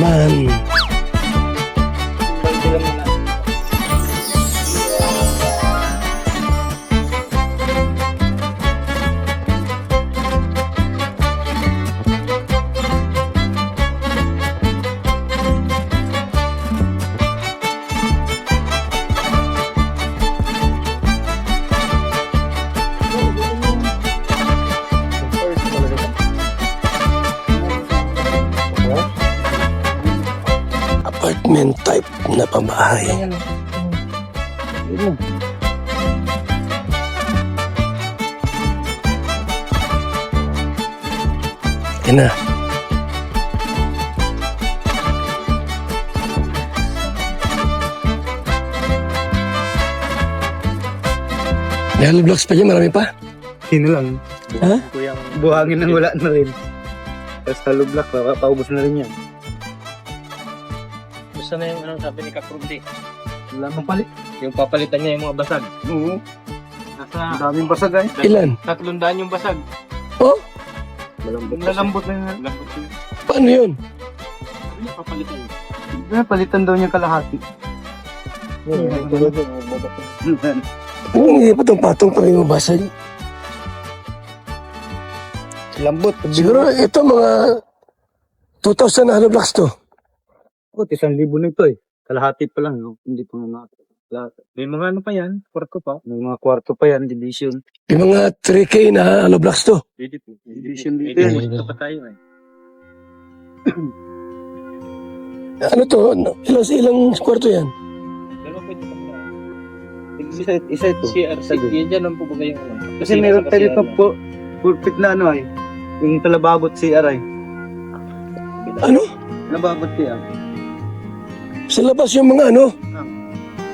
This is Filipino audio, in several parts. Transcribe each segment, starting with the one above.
naman. Apartment type na pabahay. Yan na. May hollow blocks pa dyan, marami pa. Sino lang? Ha? Buhangin nang wala na rin. Tapos hollow block, paubos na rin yan. Gusto na yung anong sabi ni Kakrumdi. Wala nang palit. Yung papalitan niya yung mga basag. Oo. Nasa Ang daming basag ay. Ilan? 300 yung basag. Oh, Malambot. Lalambot na yun. Lambot yun. paano yun? Ano yung papalitan? Palitan daw niya kalahati. Hindi pa itong patong pa rin yung basag. Lambot. Siguro ito mga 2,000 na hollow blocks to. Oh, 1,000 na ito eh. Kalahati pa lang. No? Hindi pa nga natin. May mga ano pa yan, kwarto pa. May mga kwarto pa yan, division. Yung mga 3K na hollow blocks to. Division dito yan. Dito pa tayo eh. Ano to? Ilang kwarto yan? Dalawa pwede pa tayo. Isa ito. CRC, yan dyan ang pubaga yung ano. Kasi meron tayo dito po, pulpit na ano ay. Yung talababot CR ay. Ano? Talababot CR. Sa labas yung mga ano?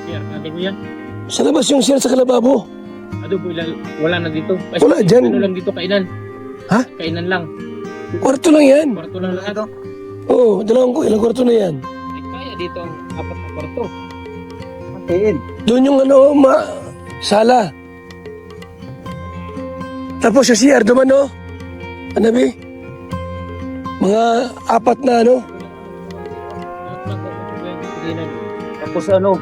CR, natin mo yan. Sa labas yung sila sa kalababo. Ano po, wala na dito. Ay, Wala dyan. Ano lang dito, kainan. Ha? Kainan lang. Kwarto lang yan. Kwarto lang lahat. Oo, ilang kwarto na yan. Eh, kaya dito ang 4 na kwarto. Ayan. Doon yung ano, sala. Tapos sa CR naman, no? Ano, Bi? Mga 4 na, ano? Tapos ano?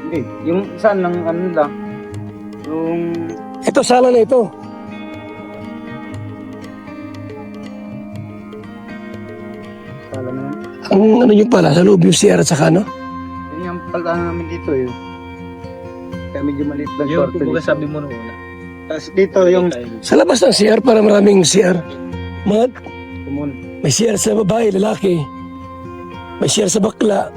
Hindi. Yung isa ng ano lang. Yung Ito, sala na ito. sala naman. Ang ano yung pala, sa loob yung CR at saka, ano? Yun yung pala namin dito eh. Kaya medyo maliit lang Yung kwarto pubaga dito. sabi mo nung una. Tapos dito yung Sa labas ng CR, para maraming CR. Mga, kumun. may CR sa babae, lalaki. May CR sa bakla.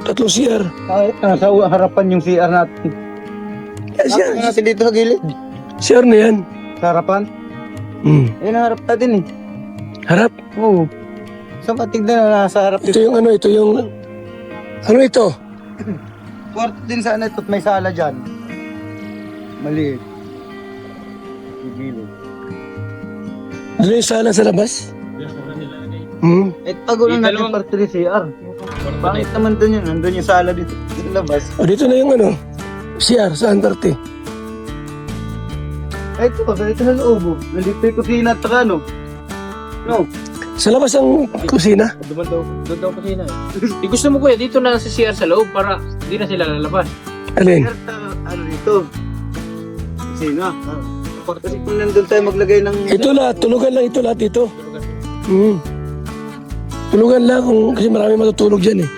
3 CR. Kahit nasa harapan yung CR natin. CR, Natin dito sa gilid. CR na yan. Sa harapan. Hmm. Ayun ang harap natin eh. Harap. Oo. So patignan na nasa harap Ito dito. yung ano, ito yung... Ano ito? Kwarto din sana ito at may sala dyan. Maliit. Yung gilid. Ano yung sala sa labas? Hmm. Eh, tago lang Yung natin dalawang- parte ni CR. Bakit naman doon yun? Nandun yung sala dito. Sa labas. O dito na yung ano, CR sa parte. Eh, ito sa loob. Oh. Nandito yung kusina at saka ano. No. Sa labas ang kusina. Doon daw kasi na eh. Gusto mo kuya, dito na sa CR sa loob para hindi na sila lalabas. Alin? CR sa ano dito. Kusina. Kasi kung nandun tayo maglagay ng... Ito lahat, tulugan lang ito lahat dito. Hmm. Tulugan lang kung kasi marami matutulog dyan eh.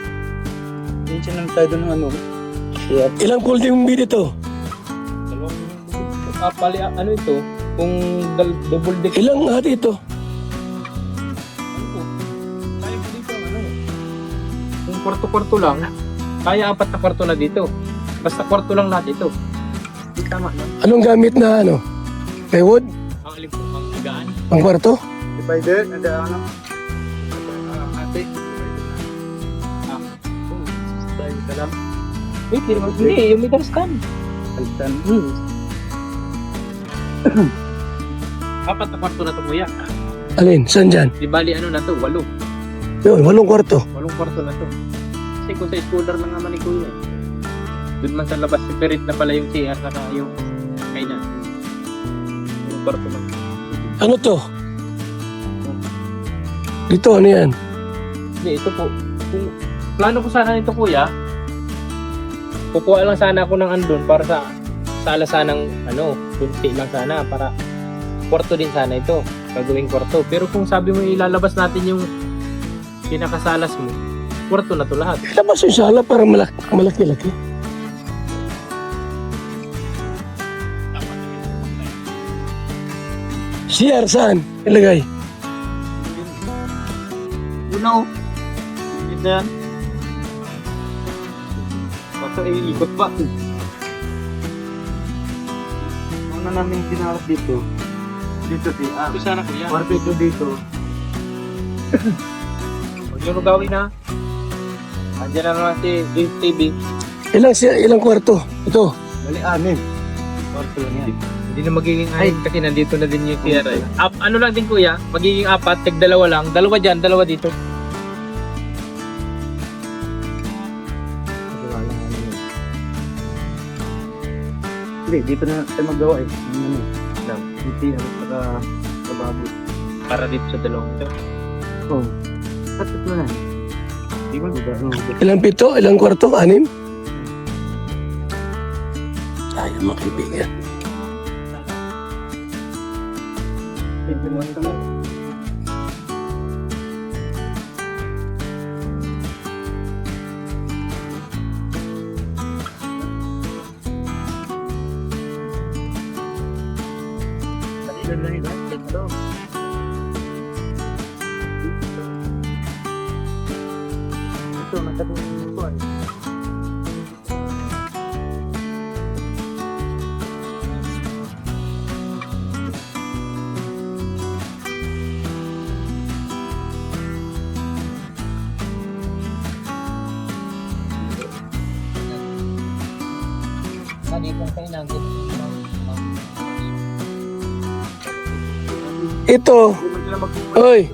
Diyan lang tayo doon ng ano. CR. Ilang folding bed ito? Pali, ano ito? Kung double deck. Ilang hati ito? Kaya ko dito ano. Kung kwarto-kwarto lang, kaya 4 na kwarto na dito. Basta kwarto lang lahat ito. Hindi tama na. Anong gamit na ano? Plywood? Ang alin po, ang higaan. Ang kwarto? Divider? Nanda ano? Ate. Tayo ka lang. Wait, hindi, yung meter stand. Palitan. 4 na kwarto na ito kuya. Alin? Saan dyan? Di bali ano na to, 8. Yun, 8 kwarto. 8 kwarto na to. Kasi kung sa schooler lang naman ni kuya. Doon man sa labas, separate na pala yung CR saka yung kainan. Yung kwarto lang. Ano to? Dito, ano yan? Hindi, ito po. Kung plano ko sana nito kuya, kukuha lang sana ako ng andun para sa sala sanang kunti lang sana para kwarto din sana ito. Gagawing kwarto. Pero kung sabi mo ilalabas natin yung pinakasalas mo, kwarto na to lahat. Labas yung sala para malaki-laki. CR saan? Ilagay. Una oh. Ito yan. Basta iikot pa. Ano namin ginarap dito? Dito di. Ito sana kuya. Kwarto ito dito. Huwag yung gawin ha. Andiyan na naman si Dave TV. Ilang kwarto? Ito. Bali, 6. Kwarto lang yan. Hindi na magiging anim kasi nandito na din yung CR. Ano lang din kuya, magiging 4, dalawa lang. Dalawa dyan, dalawa dito. Hindi, dito na tayo magawa eh. Hindi, saka baboy. Para dito sa dalawang ito. Oo. Tatlo na yan. Di ba? Ilang pito? Ilang kwarto? 6? Tayo mga kaibigan. Ito, natapos ko eh. Dito kayo nandito. Ito. Oy.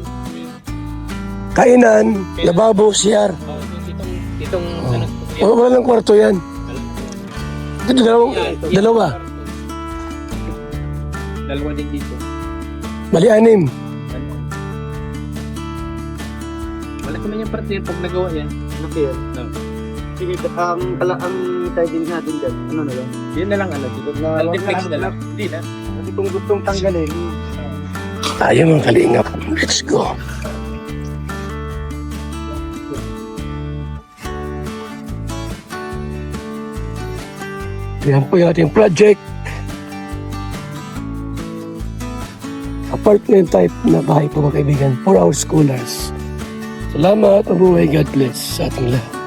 Kainan, lababo, CR. Itong Walang kwarto yan. Ito dalawa. Dalawa din dito. Bali 6. Malaki man yung parte pag nagawa yan. Laki yan. Sige, ang tiding natin dyan, ano na lang? Yun na lang dito. Multiplex na lang. Hindi na. Kasi kung gustong tanggalin, Tayo mga kalingap. Let's go. Yan po yung ating project. Apartment type na bahay po mga kaibigan for our scholars. Salamat. Mabuhay. God bless sa ating lahat.